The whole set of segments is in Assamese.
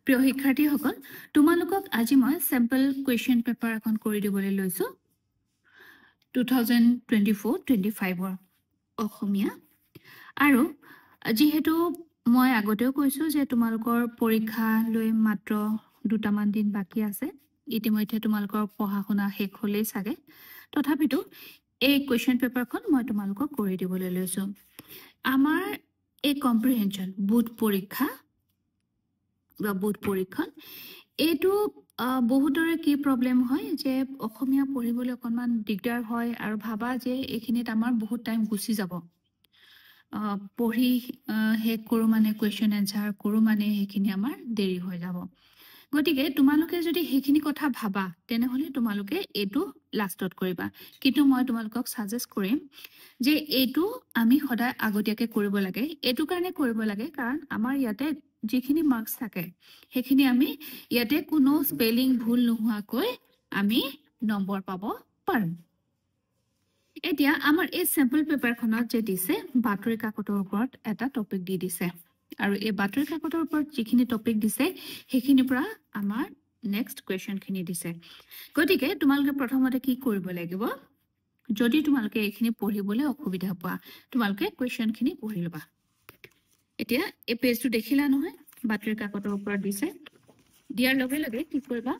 প্ৰিয় শিক্ষাৰ্থীসকল তোমালোকক আজি মই স্যাম্পল কুৱেশ্যন পেপাৰ এখন কৰি দিবলৈ লৈছো 2024-25 ৰ অসমীয়া আৰু যেহেতু মই আগতেও কৈছো যে তোমালোকৰ পৰীক্ষা লৈ মাত্ৰ দুটামান দিন বাকি আছে ইতিমধ্যে তোমালোকৰ পঢ়া-শুনা শেষ হ'লেই চাগে তথাপিতো এই কুৱেশ্যন পেপাৰখন মই তোমালোকক কৰি দিবলৈ লৈছো আমাৰ এই কম্প্ৰিহেনশন বুট পৰীক্ষা বা বুট পৰীক্ষণ এইটো বহুতৰে কি প্ৰবলেম হয় যে অসমীয়া পঢ়িবলৈ অকনমান দিগদাৰ হয় আৰু ভাবা যে এইখিনিত আমাৰ বহুত টাইম গুচি যাব পঢ়ি শেষ কৰো মানে কুৱেশ্যন এনসাৰ কৰো মানে সেইখিনি আমাৰ দেৰি হৈ যাব গতিকে তোমালোকে যদি সেইখিনি কথা ভাবা তেনেহলে তোমালোকে এইটো লাষ্টত কৰিবা কিন্তু মই তোমালোকক সাজেষ্ট কৰিম যে এইটো আমি সদায় আগতীয়াকে কৰিব লাগে এইটো কাৰণে কৰিব লাগে কাৰণ আমাৰ ইয়াতে যিখিনি মাৰ্কস থাকে সেইখিনি আমি ইয়াতে কোনো স্পেলিং ভুল নোহোৱাকৈ আমি নম্বৰ পাব পাৰো এতিয়া আমাৰ এই স্যাম্পল পেপাৰখনত যে দিছে বাতৰি কাকতৰ ওপৰত এটা টপিক দি দিছে আৰু এই বাতৰি কাকতৰ ওপৰত যিখিনি টপিক দিছে সেইখিনিৰ পৰা আমাৰ নেক্সট কুৱেশ্যন খিনি দিছে গতিকে তোমালোকে প্ৰথমতে কি কৰিব লাগিব যদি তোমালোকে এইখিনি পঢ়িবলৈ অসুবিধা পোৱা তোমালোকে কুৱেশ্যন খিনি পঢ়ি লবা এতিয়া এই পেজটো দেখিলা নহয় বাতৰি কাকতৰ ওপৰত দিছে দিয়াৰ লগে লগে কি কৰিবা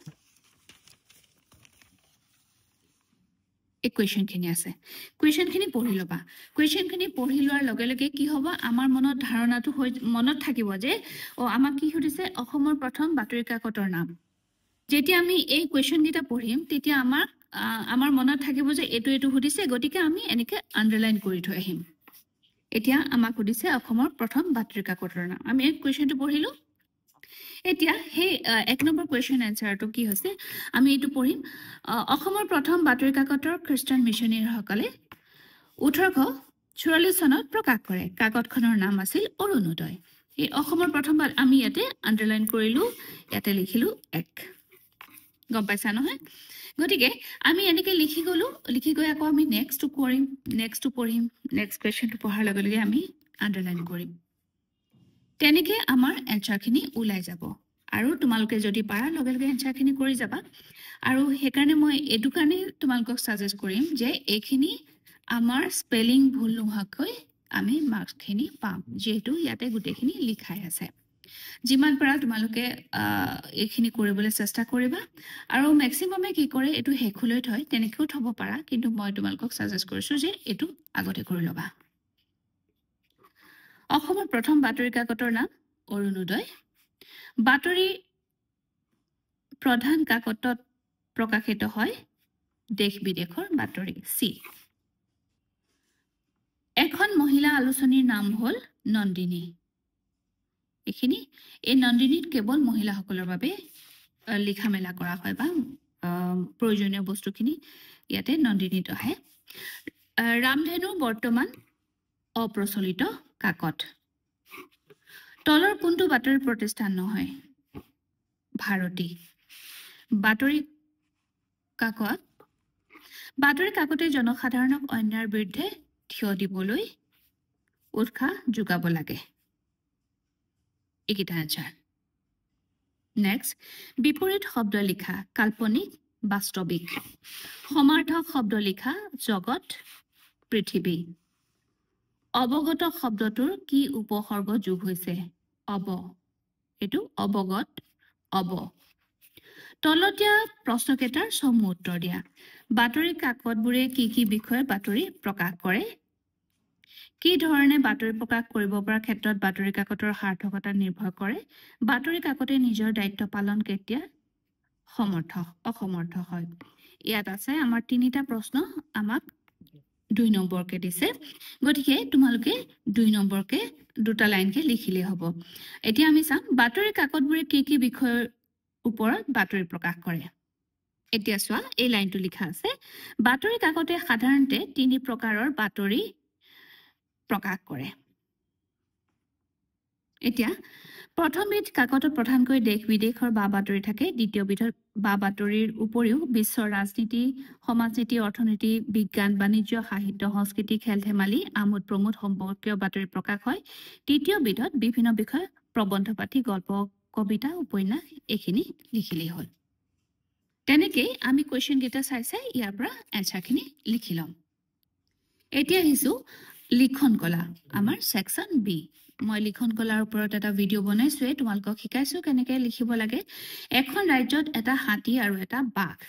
এই কুৱেশ্যন খিনি আছে কুৱেশ্যন খিনি পঢ়ি লবা কুৱেশ্যন খিনি পঢ়ি লোৱাৰ লগে লগে কি হ'ব আমাৰ মনত ধাৰণাটো মনত থাকিব যে আমাক কি সুধিছে অসমৰ প্ৰথম বাতৰি কাকতৰ নাম যেতিয়া আমি এই কুৱেশ্যন গিটা পঢ়িম তেতিয়া আমাৰ মনত থাকিব যে এটো সুধিছে গতিকে আমি এনেকে আন্ডাৰলাইন কৰি থৈ আহিম এতিয়া আমাক সুধিছে অসমৰ প্ৰথম বাতৰি কাকতৰ নাম আমি এই কুৱেশ্যনটো পঢ়িলো এতিয়া সেই এক নম্বৰ কুৱেশ্যন এনসাৰটো কি হৈছে আমি এইটো পঢ়িম অসমৰ প্ৰথম বাতৰি কাকতৰ খ্ৰীষ্টান মিছনেৰীসকলে 1844 চনত প্ৰকাশ কৰে কাকতখনৰ নাম আছিল অৰুণোদয় এই অসমৰ প্ৰথম আমি ইয়াতে আন্ডাৰলাইন কৰিলো ইয়াতে লিখিলো 1 গম পাইছা নহয় গতিকে আমি এনেকে লিখি গৈ আকৌ আমি নেক্সট পঢ়িম নেক্সট কুৱেশ্যনটো পঢ়াৰ লগে লগে আমি আন্ডাৰলাইন কৰিম তেনেকে আমাৰ এনসাৰখিনি ওলাই যাব আৰু তোমালোকে যদি পাৰা লগে লগে এনসাৰখিনি কৰি যাবা আৰু হেকাৰণে মই এটো কাৰণে তোমালোকক সাজেষ্ট কৰিম যে এইখিনি আমাৰ স্পেলিং ভুল নোহোৱাকৈ আমি মাৰ্কসখিনি পাম যেহেতু ইয়াতে গুটেখিনি লিখাই আছে যিমান পাৰা তোমালোকে এইখিনি কৰিবলৈ চেষ্টা কৰিবা আৰু ম্যাক্সিমামে কি কৰে এটো হেখলৈ থয় তেনেকেও থব পাৰা কিন্তু মই তোমালোকক সাজেষ্ট কৰিছো যে এটো আগতে কৰি লবা অসমৰ প্ৰথম বাতৰি কাকতৰ নাম অৰুণোদয় বাতৰি প্ৰধান কাকতত প্ৰকাশিত হয় দেশ বিদেশৰ বাতৰি সি এখন মহিলা আলোচনীৰ নাম হ'ল নন্দিনী এখিনি এই নন্দিনীত কেৱল মহিলাসকলৰ বাবে লিখা মেলা কৰা হয় বা প্ৰয়োজনীয় বস্তুখিনি ইয়াতে নন্দিনীত আহে ৰামধেনু বৰ্তমান অপ্ৰচলিত কাকত তলৰ কোনটো বাতৰি প্ৰতিষ্ঠান নহয় ভাৰতী বাতৰি কাকতে জনসাধাৰণক অন্যায়ৰ বিৰুদ্ধে থিয় দিবলৈ উৎসাহ যোগাব লাগে এইকেইটা আনসাৰ নেক্সট বিপৰীত শব্দ লিখা কাল্পনিক বাস্তৱিক সমাৰ্থক শব্দ লিখা জগত পৃথিৱী অৱগত শব্দটোৰ কি উপসৰ্গ যোগ হৈছে এটো অৱগত তলতীয়া প্ৰশ্নকেইটাৰ সমূহ উত্তৰ দিয়া বাতৰি কাকতবোৰে কি বিষয়ে বাতৰি প্ৰকাশ কৰে কি ধৰণে বাতৰি প্ৰকাশ কৰিব পৰা ক্ষেত্ৰত বাতৰি কাকতৰ সাৰ্থকতা নিৰ্ভৰ কৰে বাতৰি কাকতে নিজৰ দায়িত্ব পালন কেতিয়া অসমৰ্থ হয় ইয়াত আছে আমাৰ তিনিটা প্ৰশ্ন আমাক 2 নম্বৰকে দিছে গতিকে তোমালোকে 2 নম্বৰকে দুটা লাইনকে লিখিলে হ'ব এতিয়া আমি চাম বাতৰি কাকতবোৰে কি বিষয়ৰ ওপৰত বাতৰি প্ৰকাশ কৰে এতিয়া চোৱা এই লাইনটো লিখা আছে বাতৰি কাকতে সাধাৰণতে 3 প্ৰকাৰৰ বাতৰি প্ৰকাশ কৰে এতিয়া প্ৰথম বিধ কাকতত প্ৰধানকৈ দেশ বিদেশৰ বা বাতৰি থাকে দ্বিতীয় বিধত বা বাতৰিৰ উপৰিও বিশ্বৰ ৰাজনীতি সমাজনীতি অৰ্থনীতি বিজ্ঞান বাণিজ্য সাহিত্য সংস্কৃতি খেল ধেমালি আমোদ প্ৰমোদ সম্পৰ্কীয় বাতৰি প্ৰকাশ হয় তৃতীয় বিধত বিভিন্ন বিষয় প্ৰবন্ধ পাঠি গল্প কবিতা উপন্যাস এইখিনি লিখিলেই হ'ল তেনেকৈ আমি কুৱেশ্যন কেইটা চাই চাই ইয়াৰ পৰা এনচাৰখিনি লিখি ল'ম এতিয়া আহিছোঁ লিখন কলা আমাৰ সেকশন বি মই লিখন কলাৰ ওপৰত এটা ভিডিঅ' বনাইছোৱে তোমালোকক শিকাইছোঁ কেনেকৈ লিখিব লাগে এখন ৰাজ্যত এটা হাতী আৰু এটা বাঘ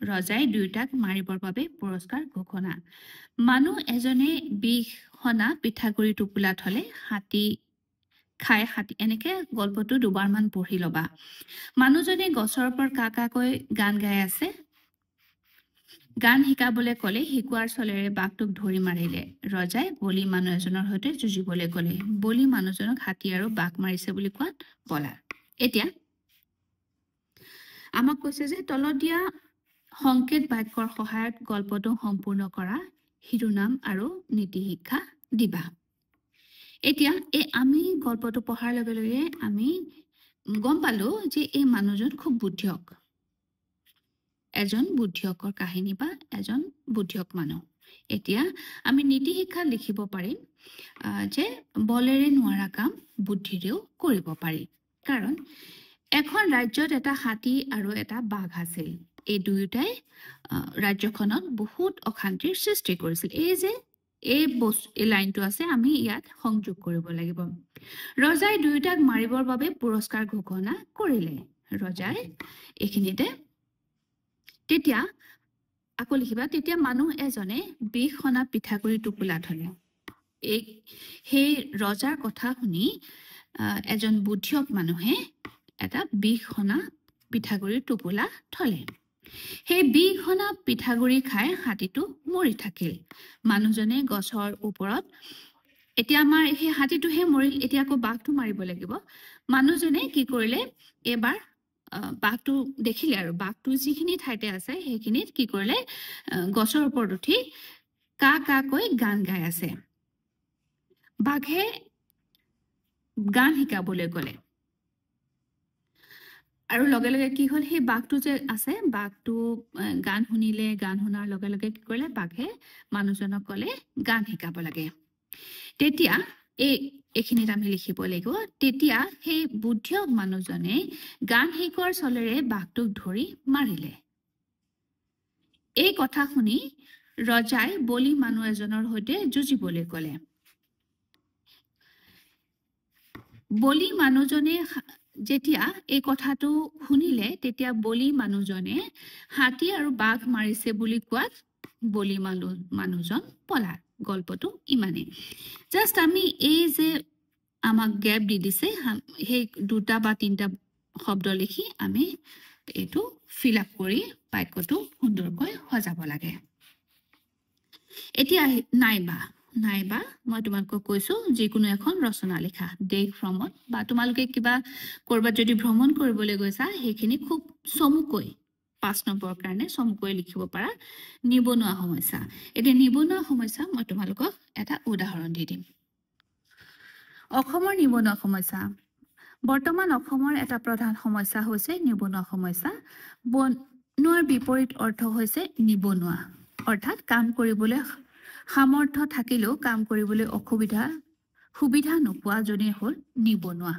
ৰজাই দুয়োটাক মাৰিবৰ বাবে পুৰস্কাৰ ঘোষণা মানুহ এজনে বিষ হনা পিঠাগুৰি টোপোলা থলে হাতী খাই হাতী এনেকৈ গল্পটো দুবাৰমান পঢ়ি ল'বা মানুহজনে গছৰ ওপৰত কাকৈ গান গাই আছে গান শিকাবলৈ ক'লে শিকোৱাৰ চলেৰে বাঘটোক ধৰি মাৰিলে ৰজাই বলি মানুহ এজনৰ সৈতে যুঁজিবলৈ গ'লে বলি মানুহজনক হাতী আৰু বাঘ মাৰিছে বুলি কোৱাত বলা এতিয়া আমাক কৈছে যে তলত দিয়া সংকেত বাক্যৰ সহায়ত গল্পটো সম্পূৰ্ণ কৰা শিৰোনাম আৰু নীতি শিক্ষা দিবা এতিয়া আমি গল্পটো পঢ়াৰ লগে লগে আমি গম পালো যে এই মানুহজন খুব বুদ্ধিয়ক এজন বুদ্ধিয়কৰ কাহিনী বা এজন বুদ্ধিয়ক মানুহ এতিয়া আমি নীতি শিক্ষা লিখিব পাৰিম যে বলেৰে নোৱাৰা কাম বুদ্ধিৰেও কৰিব পাৰি কাৰণ এখন ৰাজ্যত এটা হাতী আৰু এটা বাঘ আছিল এই দুয়োটাই ৰাজ্যখনত বহুত অশান্তিৰ সৃষ্টি কৰিছিল এই যে এই লাইনটো আছে আমি ইয়াত সংযোগ কৰিব লাগিব ৰজাই দুয়োটাক মাৰিবৰ বাবে পুৰস্কাৰ ঘোষণা কৰিলে ৰজাই এইখিনিতে তেতিয়া আকৌ লিখিবা তেতিয়া মানুহ এজনে বিষ হনা পিঠাগুৰি টোপোলা থলে সেই ৰজাৰ কথা শুনি এজন বুদ্ধিয়ক মানুহে এটা বিষ হনা পিঠাগুৰিৰ টোপোলা থলে সেই বিষ হনা পিঠাগুৰি খাই হাতীটো মৰি থাকিল মানুহজনে গছৰ ওপৰত এতিয়া আমাৰ সেই হাতীটোহে মৰিল এতিয়া আকৌ বাঘটো মাৰিব লাগিব মানুহজনে কি কৰিলে এবাৰ বাঘটো দেখিলে আৰু বাঘটো যিখিনি ঠাইতে আছে সেইখিনিত কি কৰিলে গছৰ ওপৰত উঠি কাকৈ গান গাই আছে বাঘে গান শিকাবলৈ গ'লে আৰু লগে লগে কি হ'ল সেই বাঘটো যে আছে বাঘটো গান শুনিলে গান শুনাৰ লগে লগে কি কৰিলে বাঘে মানুহজনক ক'লে গান শিকাব লাগে তেতিয়া এইখিনিত আমি লিখিব লাগিব তেতিয়া সেই বুদ্ধিয়ক মানুহজনে গান শিকোৱাৰ চলেৰে বাঘটোক ধৰি মাৰিলে এই কথা শুনি ৰজাই বলি মানুহ এজনৰ সৈতে যুঁজিবলৈ ক'লে বলি মানুহজনে যেতিয়া এই কথাটো শুনিলে তেতিয়া বলি মানুহজনে হাতী আৰু বাঘ মাৰিছে বুলি কোৱাত বলি মানুহজন পলাল গল্পটো ইমানেই জাষ্ট আমি এই যে আমাক গ্যাপ দি দিছে সেই দুটা বা তিনিটা শব্দ লিখি আমি এইটো ফিল আপ কৰি বাক্যটো সুন্দৰকৈ সজাব লাগে এতিয়া নাইবা মই তোমালোকক কৈছো যিকোনো এখন ৰচনা লিখা দেশ ভ্ৰমণ বা তোমালোকে কিবা কৰবাত যদি ভ্ৰমণ কৰিবলৈ গৈছা সেইখিনি খুব চমুকৈ 5 নম্বৰ কাৰণে চমুকৈ লিখিব পাৰা নিবনুৱা সমস্যা এতিয়া নিবনুৱা সমস্যা মই তোমালোকক এটা উদাহৰণ দি দিম অসমৰ নিবনুৱা সমস্যা বৰ্তমান অসমৰ এটা প্ৰধান সমস্যা হৈছে নিবনুৱা সমস্যা বনুৱাৰ বিপৰীত অৰ্থ হৈছে নিবনুৱা অৰ্থাৎ কাম কৰিবলৈ সামৰ্থ্য থাকিলেও কাম কৰিবলৈ সুবিধা নোপোৱা জনেই হ'ল নিবনুৱা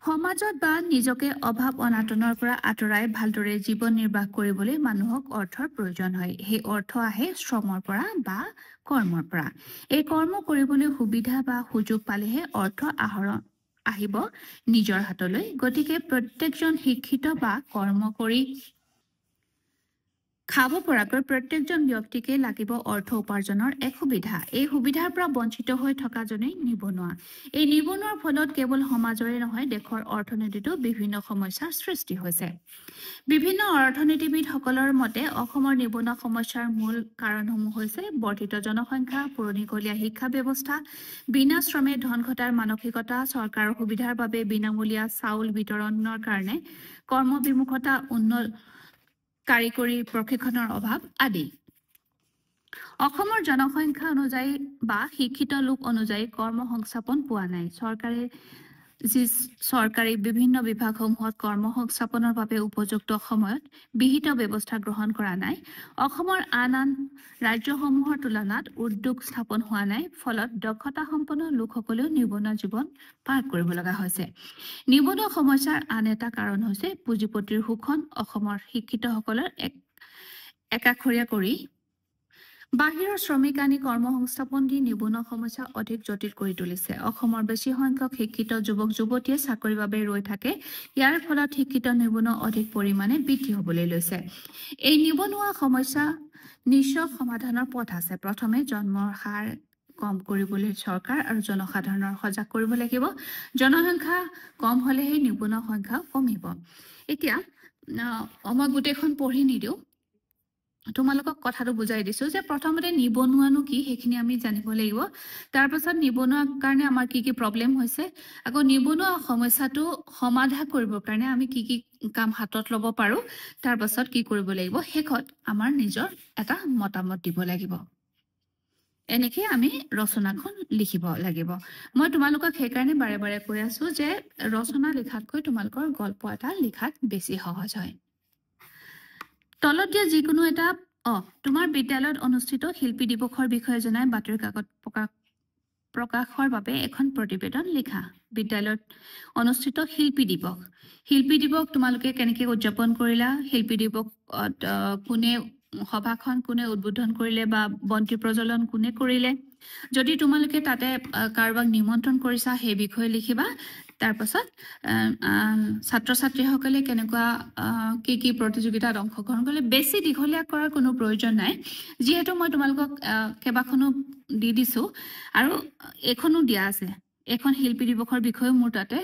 সমাজত বা নিজকে অভাৱ অনাটনৰ পৰা আঁতৰাই ভালদৰে জীৱন নিৰ্বাহ কৰিবলৈ মানুহক অৰ্থৰ প্ৰয়োজন হয় সেই অৰ্থ আহে শ্ৰমৰ পৰা বা কৰ্মৰ পৰা এই কৰ্ম কৰিবলৈ সুবিধা বা সুযোগ পালেহে অৰ্থ আহিব নিজৰ হাতলৈ গতিকে প্ৰত্যেকজন শিক্ষিত বা কৰ্ম কৰি খাব পৰাকৈ প্ৰত্যেকজন ব্যক্তিকে লাগিব অৰ্থ উপাৰ্জনৰ এক সুবিধা এই সুবিধাৰ পৰা বঞ্চিত হৈ থকা জনেই নিবনুৱা এই নিবনুৱাৰ ফলত কেৱল সমাজৰে নহয় দেশৰ অৰ্থনীতিতো বিভিন্ন সমস্যাৰ সৃষ্টি হৈছে বিভিন্ন অৰ্থনীতিবিদসকলৰ মতে অসমৰ নিবনুৱা সমস্যাৰ মূল কাৰণসমূহ হৈছে বৰ্ধিত জনসংখ্যা পুৰণিকলীয়া শিক্ষা ব্যৱস্থা বিনা শ্ৰমে ধন ঘটাৰ মানসিকতা চৰকাৰৰ সুবিধাৰ বাবে বিনামূলীয়া চাউল বিতৰণৰ কাৰণে কৰ্মবিমুখতা কাৰিকৰী প্ৰশিক্ষণৰ অভাৱ আদি অসমৰ জনসংখ্যা অনুযায়ী বা শিক্ষিত লোক অনুযায়ী কৰ্ম সংস্থাপন পোৱা নাই চৰকাৰে যি চৰকাৰী বিভিন্ন বিভাগসমূহত কৰ্মসংস্থাপনৰ বাবে উপযুক্ত সময়ত বিহিত ব্যৱস্থা গ্ৰহণ কৰা নাই। অসমৰ আন আন ৰাজ্যসমূহৰ তুলনাত উদ্যোগ স্থাপন হোৱা নাই, ফলত দক্ষতা সম্পন্ন লোকসকলেও নিবনুৱা জীৱন পাৰ কৰিব লগা হৈছে। নিবনুৱা সমস্যাৰ আন এটা কাৰণ হৈছে পুঁজিপতিৰ শোষণ। অসমৰ শিক্ষিতসকলৰ একাষৰীয়া কৰি বাহিৰৰ শ্ৰমিক আনি কৰ্মসংস্থাপন দি নিবনুৱা সমস্যা অধিক জটিল কৰি তুলিছে। অসমৰ বেছি সংখ্যক শিক্ষিত যুৱক যুৱতীয়ে চাকৰিৰ বাবে ৰৈ থাকে। ইয়াৰ ফলত শিক্ষিত নিবনুৱা অধিক পৰিমাণে বৃদ্ধি হ'বলৈ লৈছে। এই নিবনুৱা সমস্যা নিশ্চয় সমাধানৰ পথ আছে। প্ৰথমে জন্মৰ হাৰ কম কৰিবলৈ চৰকাৰ আৰু জনসাধাৰণৰ সজাগ কৰিব লাগিব। জনসংখ্যা কম হ'লেহে নিবনুৱা সংখ্যা কমিব। এতিয়া মই গোটেইখন পঢ়ি নিদিওঁ, তোমালোকক কথাটো বুজাই দিছো যে প্ৰথমতে নিবনুৱানো কি সেইখিনি আমি জানিব লাগিব। তাৰপাছত নিবনুৱাৰ কাৰণে আমাৰ কি কি প্ৰব্লেম হৈছে, আকৌ নিবনুৱা সমস্যাটো সমাধান কৰিবৰ কাৰণে আমি কি কি কাম হাতত ল'ব পাৰোঁ, তাৰপাছত কি কৰিব লাগিব, শেষত আমাৰ নিজৰ এটা মতামত দিব লাগিব। এনেকৈ আমি ৰচনাখন লিখিব লাগিব। মই তোমালোকক সেইকাৰণে বাৰে বাৰে কৈ আছোঁ যে ৰচনা লিখাতকৈ তোমালোকৰ গল্প এটা লিখাত বেছি সহজ হয়। তলত দিয়া যিকোনো এটা তোমাৰ বিদ্যালয়ত অনুষ্ঠিত শিল্পী দিৱসৰ বিষয়ে জনাই বাতৰি কাকত প্ৰকাশৰ বাবে এখন প্ৰতিবেদন লিখা। বিদ্যালয়ত অনুষ্ঠিত শিল্পী দিৱস তোমালোকে কেনেকৈ উদযাপন কৰিলা, শিল্পী দিৱসত কোনে সভাখন কোনে উদ্বোধন কৰিলে বা বন্তি প্ৰজ্বলন কোনে কৰিলে, যদি তোমালোকে তাতে কাৰোবাক নিমন্ত্ৰণ কৰিছা সেই বিষয়ে লিখিবা। তাৰপাছত ছাত্ৰ ছাত্ৰীসকলে কেনেকুৱা কি কি প্ৰতিযোগিতাত অংশগ্ৰহণ কৰিলে। বেছি দীঘলীয়া কৰাৰ কোনো প্ৰয়োজন নাই, যিহেতু মই তোমালোকক কেইবাখনো দি দিছোঁ আৰু এইখনো দিয়া আছে। এখন শিল্পী দিৱসৰ বিষয়ে মোৰ তাতে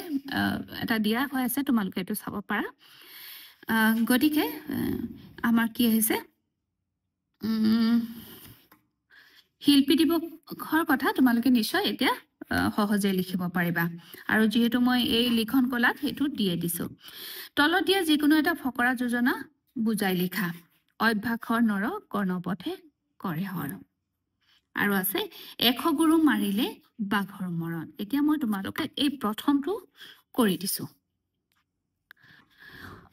এটা দিয়া হৈ আছে, তোমালোকে এইটো চাব পাৰা। গতিকে আমাৰ কি আহিছে, শিল্পী দিৱসৰ কথা তোমালোকে নিশ্চয় এতিয়া সহজে লিখিব পাৰিবা। আৰু যিহেতু মই এই লিখন কলাত সেইটো দিয়ে দিছোঁ। তলত দিয়া যিকোনো এটা ফকৰা যোজনা বুজাই লিখা। অভ্যাসৰ নৰ কৰ্ণপথে কৰে হৰ। আৰু আছে 100 গৰু মাৰিলে বাঘৰ মৰণ। এতিয়া মই তোমালোকে এই প্ৰথমটো কৰি দিছোঁ।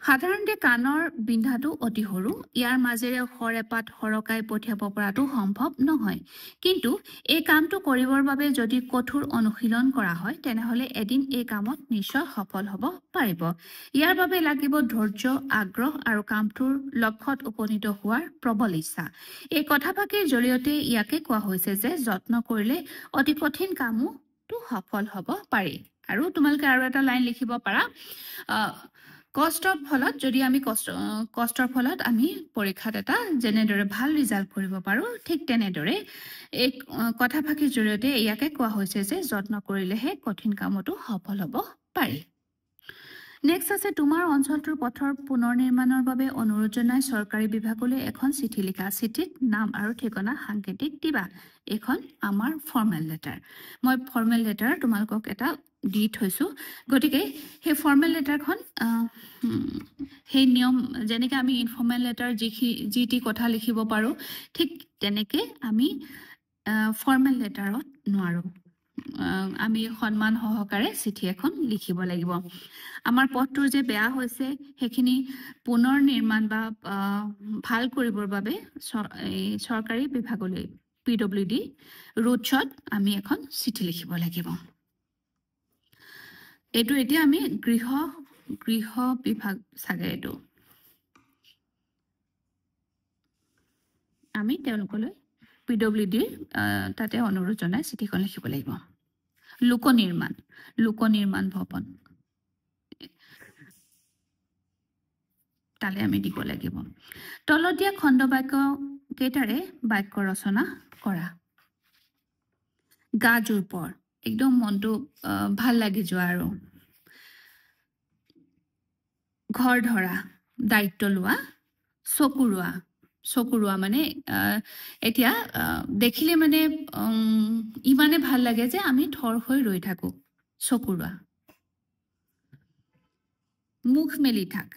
সাধাৰণতে কাণৰ বিন্ধাটো অতি সৰু, ইয়াৰ মাজেৰে সৰেপাত সৰকাই পঠিয়াব পৰাটো সম্ভৱ নহয়। কিন্তু এই কামটো কৰিবৰ বাবে যদি কঠোৰ অনুশীলন কৰা হয় তেনেহ'লে এদিন এই কামত নিশ্চয় সফল হ'ব পাৰিব। ইয়াৰ বাবে লাগিব ধৈৰ্য, আগ্ৰহ আৰু কামটোৰ লক্ষ্যত উপনীত হোৱাৰ প্ৰবল ইচ্ছা। এই কথাফাঁকিৰ জৰিয়তে ইয়াকে কোৱা হৈছে যে যত্ন কৰিলে অতি কঠিন কামতো সফল হ'ব পাৰি। আৰু তোমালোকে আৰু এটা লাইন লিখিব পাৰা, কষ্টৰ ফলত যদি আমি কষ্টৰ ফলত আমি পৰীক্ষাত এটা যেনেদৰে ভাল ৰিজাল্ট কৰিব পাৰোঁ, ঠিক তেনেদৰে এই কথাফাঁকিৰ জৰিয়তে ইয়াকে কোৱা হৈছে যে যত্ন কৰিলেহে কঠিন কামতো সফল হ'ব পাৰি। নেক্সট আছে তোমাৰ অঞ্চলটোৰ পথৰ পুনৰ নিৰ্মাণৰ বাবে অনুৰোধ জনাই চৰকাৰী বিভাগলৈ এখন চিঠি লিখা। চিঠিত নাম আৰু ঠিকনা সাংকেতিক দিবা। এইখন আমাৰ ফৰ্মেল লেটাৰ। মই ফৰ্মেল লেটাৰ তোমালোকক এটা দি থৈছোঁ। গতিকে সেই ফৰ্মেল লেটাৰখন সেই নিয়ম যেনেকৈ আমি ইনফৰ্মেল লেটাৰ যি টি কথা লিখিব পাৰোঁ, ঠিক তেনেকৈ আমি ফৰ্মেল লেটাৰত নোৱাৰোঁ। আমি সন্মান সহকাৰে চিঠি এখন লিখিব লাগিব। আমাৰ পথটোৰ যে বেয়া হৈছে সেইখিনি পুনৰ নিৰ্মাণ বা ভাল কৰিবৰ বাবে চৰকাৰী বিভাগলৈ PWD ৰুটছত আমি এখন চিঠি লিখিব লাগিব। এইটো এতিয়া আমি গৃহ বিভাগ চাগে এইটো আমি তেওঁলোকলৈ PWD তাতে অনুৰোধ জনাই চিঠিখন লিখিব লাগিব। লোকনিৰ্মাণ ভৱন তালে আমি দিব লাগিব। তলত দিয়া খণ্ড বাক্য কেইটাৰে বাক্য ৰচনা কৰা। গা জোৰ পৰ, একদম মনটো ভাল লাগি যোৱা। আৰু ঘৰ ধৰা, দায়িত্ব লোৱা, চকুৰোৱা মানে এতিয়া দেখিলে মানে ইমানে ভাল লাগে যে আমি থৰ হৈ ৰৈ থাকোঁ। চকুৰোৱা। মুখ মেলি থাক,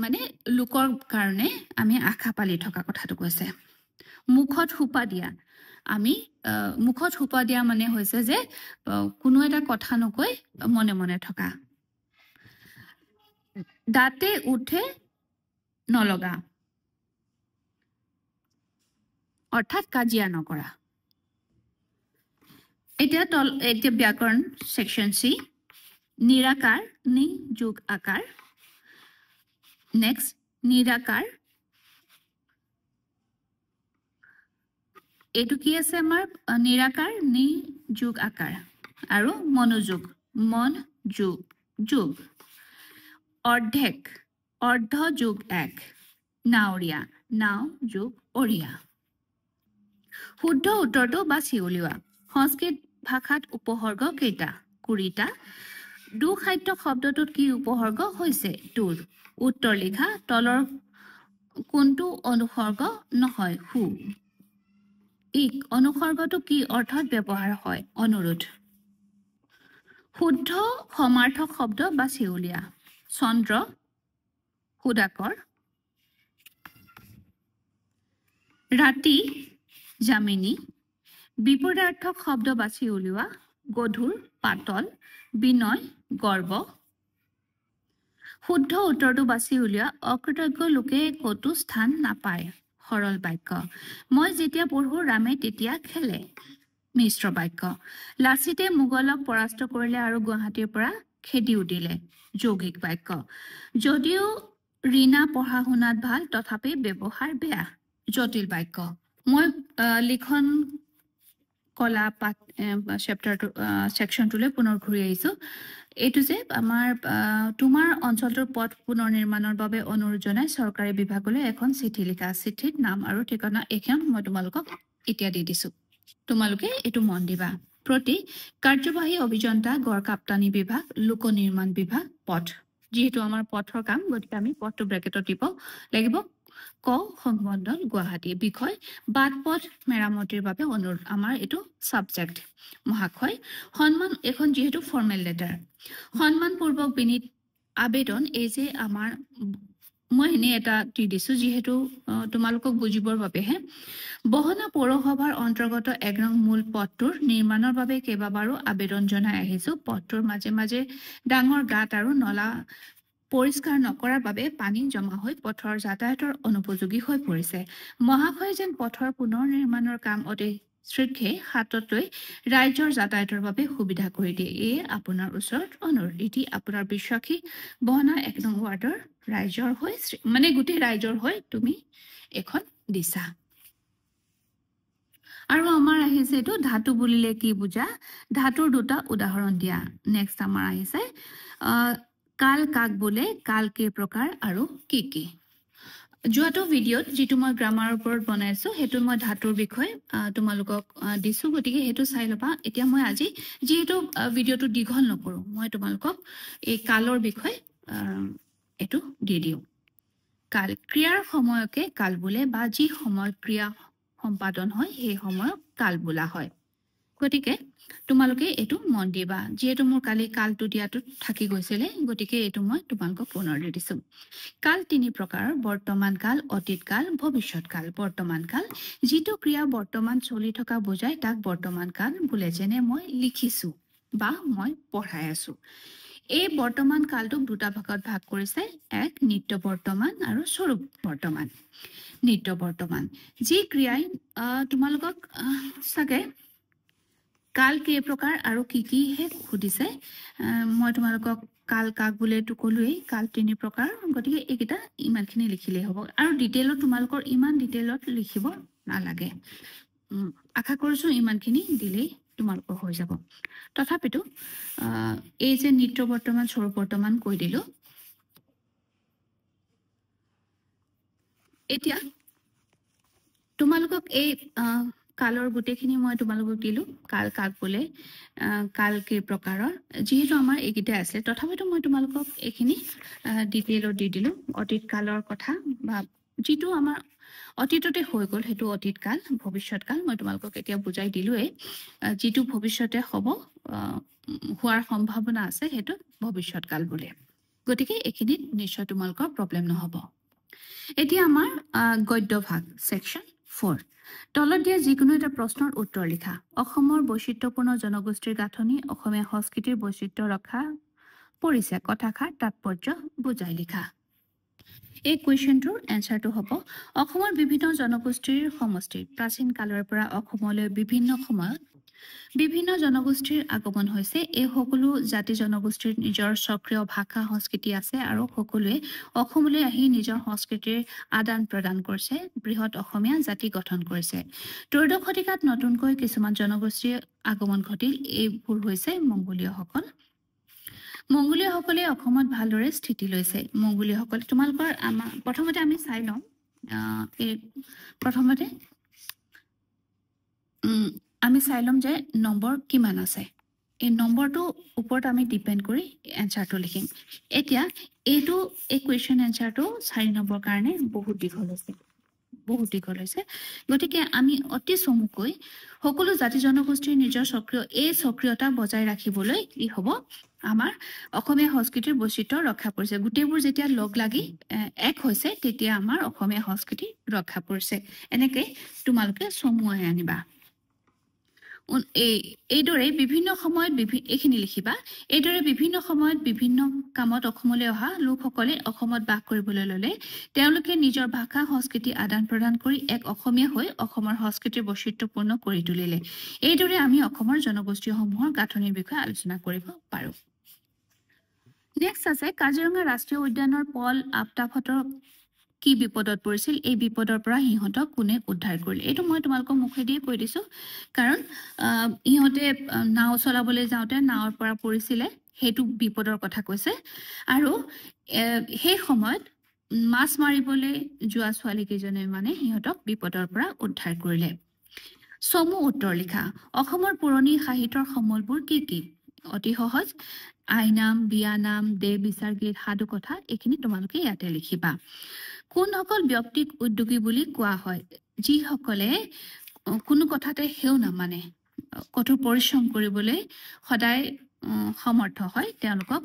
মানে লোকৰ কাৰণে আমি আশা পালি থকা কথাটো কৈছে। মুখত সোপা দিয়া, আমি মুখত হুপা দিয়া মানে হৈছে যে কোনো এটা কথা নকৈ মনে মনে থকা দাঁতে উঠে নলগা অৰ্থাৎ কাজিয়া নকৰা এতিয়া ব্যাকৰণ সেকশন সি নিৰাকাৰ নি যোগ আকাৰ নেক্সট নিৰাকাৰ এইটো কি আছে আমাৰ নিৰাকাৰ নি যোগ আকাৰ আৰু মনোযোগ মন যোগ যোগ অৰ্ধেক অৰ্ধ যোগ এক নাওৰিয়া নাও যোগ অৰিয়া শুদ্ধ উত্তৰটো বাছি উলিওৱা সংস্কৃত ভাষাত উপসৰ্গ কেইটা 20টা দুখাদ্য শব্দটোত কি উপসৰ্গ হৈছে তোৰ উত্তৰ লিখা তলৰ কোনটো অনুসৰ্গ নহয় হু অনুসৰ্গটো কি অৰ্থত ব্যৱহাৰ হয় অনুৰোধ শুদ্ধ সমাৰ্থক শব্দ বাছি উলিয়া চন্দ্ৰ সুদাকৰ ৰাতি জামিনী বিপদাৰ্থক শব্দ বাছি উলিওৱা গধুৰ পাতল বিনয় গৰ্ব শুদ্ধ উত্তৰটো বাছি উলিওৱা অকৃতজ্ঞ লোকে কতো স্থান নাপায় সৰল বাক্য মই যেতিয়া পঢ়ো ৰামে তেতিয়া খেলে মিশ্ৰ বাক্য লাচিতে মোগলক পৰাস্ত কৰিলে আৰু গুৱাহাটীৰ পৰা খেদি উঠিলে যৌগিক বাক্য যদিও ৰীনা পঢ়া শুনাত ভাল তথাপি ব্যৱহাৰ বেয়া জটিল বাক্য মই লিখন কলা পাঠ চেপ্টাৰটো সেকশনটোলৈ পুনৰ ঘূৰি আহিছো এইটো যে আমাৰ তোমাৰ অঞ্চলটোৰ পথ পুনৰ নিৰ্মাণৰ বাবে অনুৰোধ জনাই চৰকাৰী বিভাগলৈ এখন চিঠি লিখা চিঠিত নাম আৰু ঠিকনা এখন মই তোমালোকক এতিয়া দি দিছো তোমালোকে এইটো মন দিবা প্ৰতি কাৰ্যবাহী অভিযন্তা গড় কাপ্তানি বিভাগ লোক নিৰ্মাণ বিভাগ পথ যেহেতু আমাৰ পথৰ কাম গতিকে আমি পথটো ব্ৰেকেটত দিব লাগিব ক সংমণ্ডল গুৱাহাটী বিষয় বাট পথ মেৰামতিৰ বাবে অনুৰোধ আমাৰ এইটো সাবজেক্ট মহাশয় সন্মান এখন যেহেতু ফৰ্মেল লেটাৰ সন্মানপূৰ্বক বিনীত আবেদন এই যে আমাৰ মই এনে এটা দি দিছো যেহেতু তোমালোকক বুজিবৰ বাবেহে বহনা পৌৰসভাৰ অন্তৰ্গত 1 নং মূল পথটোৰ নিৰ্মাণৰ বাবে কেইবাবাৰো আবেদন জনাই আহিছো পথটোৰ মাজে মাজে ডাঙৰ গাঁত আৰু নলা পৰিষ্কাৰ নকৰাৰ বাবে পানী জমা হৈ পথৰ যাতায়াতৰ অনুপযোগী হৈ পৰিছে মহাশয় যেন পথৰ পুনৰ নিৰ্মাণৰ কাম অতি শীঘ্ৰে হাতত লৈ ৰাইজৰ যাতায়াতৰ বাবে সুবিধা কৰি দিয়ে এই আপোনাৰ ওচৰত অনুৰোধ এটি আপোনাৰ বিশ্বাসী বহনা 1 নং ৱাৰ্ডৰ ৰাইজৰ হৈ মানে গোটেই ৰাইজৰ হৈ তুমি এখন দিছা আৰু আমাৰ আহিছে এইটো ধাতু বুলিলে কি বুজা ধাতুৰ দুটা উদাহৰণ দিয়া নেক্সট আমাৰ আহিছে কাল কাক বোলে কাল কেই প্ৰকাৰ আৰু কি কি যোৱাটো ভিডিঅ'ত যেটো মই গ্ৰামাৰৰ ওপৰত বনাইছো হেতু মই ধাতুৰ বিষয় তোমালোকক দিছো গতিকে হেতু চাই লবা এতিয়া মই আজি যেটো ভিডিঅ'টো দীঘল নকৰো মই তোমালোকক এই কালৰ বিষয় এটো দি দিও কাল ক্ৰিয়াৰ সময়কে কাল বোলে বা যি সময় ক্ৰিয়া সম্পাদন হয় সেই সময়ক কাল বোলা হয় গতিকে তোমালোকে এটো মন দিবা যেটো মোৰ কালি কালটো দিয়াটো থাকি গৈছিলে গতিকে এটো মই তোমালোকক পুনৰ দি দিছো কাল তিনি প্ৰকাৰৰ বৰ্তমান কাল অতীত কাল ভৱিষ্যৎ কাল বৰ্তমান কাল যেটো ক্ৰিয়া বৰ্তমান চলি থকা বুজায় তাক বৰ্তমান কাল বোলে যেনে মই লিখিছো বা মই পঢ়াই আছো এই বৰ্তমান কালটোক দুটা ভাগত ভাগ কৰিছে এক নিত্য বৰ্তমান আৰু স্বৰূপ বৰ্তমান নিত্য বৰ্তমান যি ক্ৰিয়াই তোমালোকক সাগে কাল কেই প্ৰকাৰ আৰু কি কি হে খুদিছে মই তোমালোকক কাল কাক বোলে তো কলোই কাল তিনি প্ৰকাৰ গতিকে এইকেইটা ইমানখিনি লিখিলে হ'ব আৰু ডিটেইলত তোমালোকৰ ইমান ডিটেইলত লিখিব নালাগে আশা কৰিছো ইমানখিনি দিলেই তোমালোকৰ হৈ যাব তথাপিতো এই যে নিত্য বৰ্তমান স্বৰূপ বৰ্তমান কৈ দিলো এতিয়া তোমালোকক এই কালৰ গুটেখিনি মই তোমালোকক দিলো কাল কাক বোলে কাল কেই প্ৰকাৰৰ যেহেতু আমাৰ এইকেইটা আছে তথাপিতো মই তোমালোকক এইখিনি ডিটেইলত দি দিলো অতীত কালৰ কথা বা যেটো আমাৰ অতীততে হৈ গল হেতু অতীত কাল ভৱিষ্যৎ কাল মই তোমালোকক এতিয়া বুজাই দিলোৱে যেটো ভৱিষ্যতে হ'ব হোৱাৰ সম্ভাৱনা আছে হেতু ভৱিষ্যৎ কাল বোলে গতিকে এইখিনিত নিশ্চয় তোমালোকৰ প্ৰবলেম নহব এতিয়া আমাৰ গদ্য ভাগ সেকশন 4 তলত দিয়া যিকোনো এটা প্ৰশ্নৰ উত্তৰ লিখা অসমৰ বৈচিত্ৰ্যপূৰ্ণ জনগোষ্ঠীৰ গাঁথনি অসমীয়া সংস্কৃতিৰ বৈচিত্ৰ্য ৰক্ষা পৰিছে কথাষাৰ তাৎপৰ্য বুজাই লিখা এই কুৱেশ্যনটোৰ এনসাৰটো হ'ব অসমৰ বিভিন্ন জনগোষ্ঠীৰ সমষ্টি প্ৰাচীন কালৰ পৰা অসমলৈ বিভিন্ন সময়ত বিভিন্ন জনগোষ্ঠীৰ আগমন হৈছে এই সকলো জাতি জনগোষ্ঠীৰ নিজৰ স্বকীয় ভাষা সংস্কৃতি আছে আৰু সকলোৱে অসমলৈ আহি নিজৰ সংস্কৃতিৰ আদান প্ৰদান কৰিছে বৃহৎ অসমীয়া জাতি গঠন কৰিছে ত্ৰয়োদশ শতিকাত নতুনকৈ কিছুমান জনগোষ্ঠীৰ আগমন ঘটিল এইবোৰ হৈছে মংগোলীয়সকল মংগোলীয়সকলে অসমত ভালদৰে স্থিতি লৈছে মংগোলীয়সকল তোমালোকৰ প্ৰথমতে আমি চাই লওঁ এই প্ৰথমতে আমি চাই ল'ম যে নম্বৰ কিমান আছে এই নম্বৰটো ওপৰত আমি ডিপেন্ড কৰি এনসাৰটো লিখিম এতিয়া এইটো এই কুৱেশ্যন এনসাৰটো 4 নম্বৰ কাৰণে বহুত দীঘল হৈছে গতিকে আমি অতি চমুকৈ সকলো জাতি জনগোষ্ঠীৰ নিজৰ সক্ৰিয়তা বজাই ৰাখিবলৈ কি হ'ব আমাৰ অসমীয়া সংস্কৃতিৰ বৈচিত্ৰ্য ৰক্ষা পৰিছে গোটেইবোৰ যেতিয়া লগ লাগি এক হৈছে তেতিয়া আমাৰ অসমীয়া সংস্কৃতি ৰক্ষা পৰিছে এনেকে তোমালোকে চমুৱাই আনিবা এইদৰে বিভিন্ন সময়ত এইখিনি লিখিবা এইদৰে বিভিন্ন সময়ত বিভিন্ন কামত অসমলৈ অহা লোকসকলে অসমত বাস কৰিবলৈ ল'লে তেওঁলোকে নিজৰ ভাষা সংস্কৃতি আদান প্ৰদান কৰি এক অসমীয়া হৈ অসমৰ সংস্কৃতিৰ বৈচিত্ৰ্যপূৰ্ণ কৰি তুলিলে এইদৰে আমি অসমৰ জনগোষ্ঠীসমূহৰ গাঁথনিৰ বিষয়ে আলোচনা কৰিব পাৰো নেক্সট আছে কাজিৰঙা ৰাষ্ট্ৰীয় উদ্যানৰ পল আফতাফতৰ কি বিপদত পৰিছিল এই বিপদৰ পৰা সিহঁতক কোনে উদ্ধাৰ কৰিলে এইটো মই তোমালোকক মুখেদিয়ে কৈ দিছো কাৰণ ইহঁতে নাও চলাবলৈ যাওঁতে নাওৰ পৰা পৰিছিলে সেইটো বিপদৰ কথা কৈছে আৰু সেই সময়ত মাছ মাৰিবলৈ যোৱা ছোৱালী কেইজনে মানে সিহঁতক বিপদৰ পৰা উদ্ধাৰ কৰিলে চমু উত্তৰ লিখা অসমৰ পুৰণি সাহিত্যৰ সমলবোৰ কি কি অতি সহজ আইনাম বিয়ানাম দেহ বিচাৰ গীত সাধু কথা এইখিনি তোমালোকে ইয়াতে লিখিবা কোনসকল ব্যক্তিক উদ্যোগী বুলি কোৱা হয় যিসকলে কোনো কথাতে হেও নামানে কঠোৰ পৰিশ্ৰম কৰিবলৈ সদায় সমৰ্থ হয় তেওঁলোকক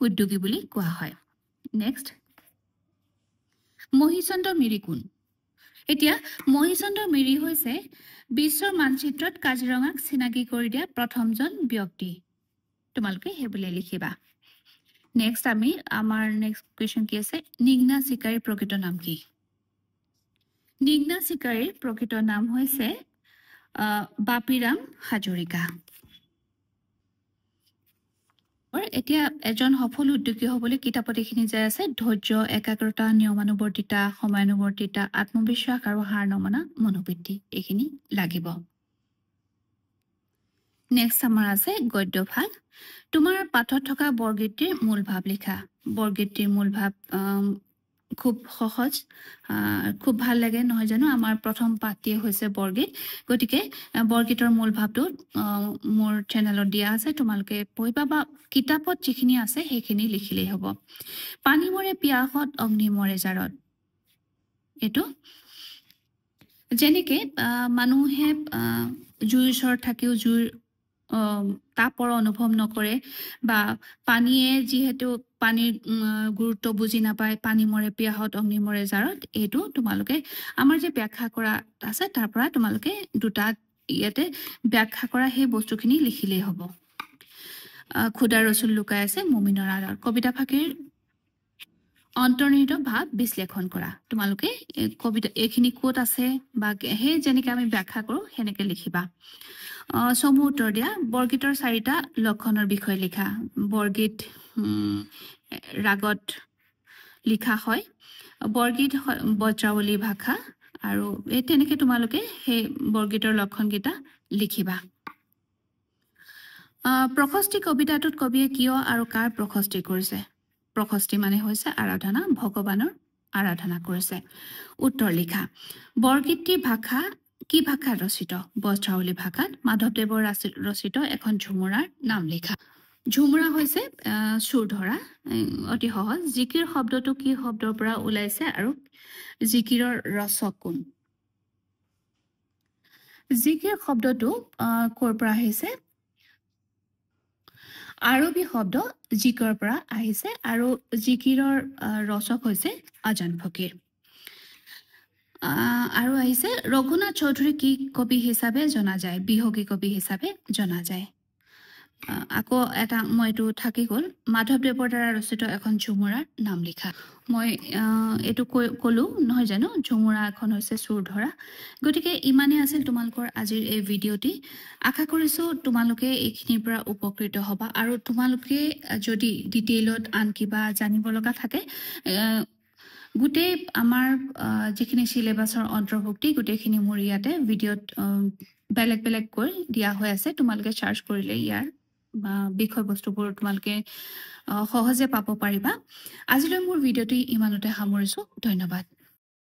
উদ্যোগী বুলি কোৱা হয় নেক্সট মহিচন্দ্ৰ মিৰি কোন এতিয়া মহিচন্দ্ৰ মিৰি হৈছে বিশ্বৰ মানচিত্ৰত কাজিৰঙাক চিনাকি কৰি দিয়া প্ৰথমজন ব্যক্তি তোমালোকে সেইবুলি লিখিবা নেক্সট আমাৰ নেক্সট কুৱেশ্যন কি আছে নিগনা চিকাৰীৰ প্ৰকৃত নাম কি নিগনা চিকাৰীৰ প্ৰকৃত নাম হৈছে বাপিৰাম হাজৰিকা এতিয়া এজন সফল উদ্যোগী হ'বলৈ কিতাপত এইখিনি যায় আছে ধৈৰ্য একাগ্ৰতা নিয়মানুৱৰ্তিতা সময়ানুৱৰ্তিতা আত্মবিশ্বাস আৰু হাৰ নমনা মনোবৃত্তি এইখিনি লাগিব নেক্সট আমাৰ আছে গদ্যভাগ তোমাৰ পাঠত থকা বৰগীতটিৰ মূল ভাৱ লিখা বৰগীতটিৰ মূল ভাৱ খুব সহজ খুব ভাল লাগে নহয় জানো আমাৰ প্ৰথম পাঠটি হৈছে বৰগীত গতিকে বৰগীতৰ মূল ভাৱটো মোৰ চেনেলত দিয়া আছে তোমালোকে পঢ়িবা বা কিতাপত যিখিনি আছে সেইখিনি লিখিলেই হ'ব পানী মৰে পিয়াসত অগ্নি মৰে জাৰত এইটো যেনেকে মানুহে জুইৰ ওচৰত থাকিও জুইৰ তাপৰ অনুভৱ নকৰে বা পানীয়ে যিহেতু পানীৰ গুৰুত্ব বুজি নাপায় পানী মৰে পিয়াহত অগ্নি মৰে জাৰত এইটো তোমালোকে আমাৰ যে ব্যাখ্যা কৰা আছে তাৰ পৰা তোমালোকে দুটা ইয়াতে ব্যাখ্যা কৰা সেই বস্তুখিনি লিখিলেই হ'ব খুদা ৰচুল লুকাই আছে মুমিনৰ আঁৰৰ কবিতা ফাঁকিৰ অন্তৰ্নিহিত ভাৱ বিশ্লেষণ কৰা তোমালোকে কবিতা এইখিনি ক'ত আছে বা সেই যেনেকৈ আমি ব্যাখ্যা কৰোঁ সেনেকৈ লিখিবা চমু উত্তৰ দিয়া বৰগীতৰ 4টা লক্ষণৰ বিষয়ে লিখা বৰগীত ৰাগত লিখা হয় বৰগীত বজ্ৰাৱলী ভাষা আৰু এই তেনেকৈ তোমালোকে সেই বৰগীতৰ লক্ষণকেইটা লিখিবা প্ৰশস্তি কবিতাটোত কবিয়ে কিয় আৰু কাৰ প্ৰশস্তি কৰিছে প্ৰশস্তি মানে হৈছে আৰাধনা ভগৱানৰ আৰাধনা কৰিছে উত্তৰ লিখা বৰগীতটিৰ ভাষা কি ভাষাত ৰচিত বজ্ৰাৱলী ভাষাত মাধৱদেৱৰ ৰচিত এখন ঝুমুৰাৰ নাম লিখা ঝুমুৰা হৈছে সুৰ ধৰা অতি সহজ জিকিৰ শব্দটো কি শব্দৰ পৰা ওলাইছে আৰু জিকিৰৰ ৰচক কোন জিকিৰ শব্দটো ক'ৰ পৰা আহিছে আৰবী শব্দ জিকৰ পৰা আহিছে আৰু জিকিৰৰ ৰচক হৈছে আজান ফকীৰ আৰু আহিছে ৰঘুনাথ চৌধুৰী কি কবি হিচাপে জনা যায় বিহগী কবি হিচাপে জনা যায় আকৌ এটা মই এইটো থাকি গ'ল মাধৱদেৱৰ দ্বাৰা ৰচিত এখন ঝুমুৰাৰ নাম লিখা মই এইটো ক'লো নহয় জানো ঝুমুৰা এখন হৈছে চুৰ ধৰা গতিকে ইমানেই আছিল তোমালোকৰ আজিৰ এই ভিডিঅ'টি আশা কৰিছোঁ তোমালোকে এইখিনিৰ পৰা উপকৃত হ'বা আৰু তোমালোকে যদি ডিটেইলত আন কিবা জানিব লগা থাকে গোটেই আমাৰ যিখিনি চিলেবাছৰ অন্তৰ্ভুক্তি গোটেইখিনি মোৰ ইয়াতে ভিডিঅ'ত বেলেগ বেলেগকৈ দিয়া হৈ আছে তোমালোকে চাৰ্চ কৰিলে ইয়াৰ বিষয়বস্তুবোৰ তোমালোকে সহজে পাব পাৰিবা আজিলৈ মোৰ ভিডিঅ'টি ইমানতে সামৰিছোঁ ধন্যবাদ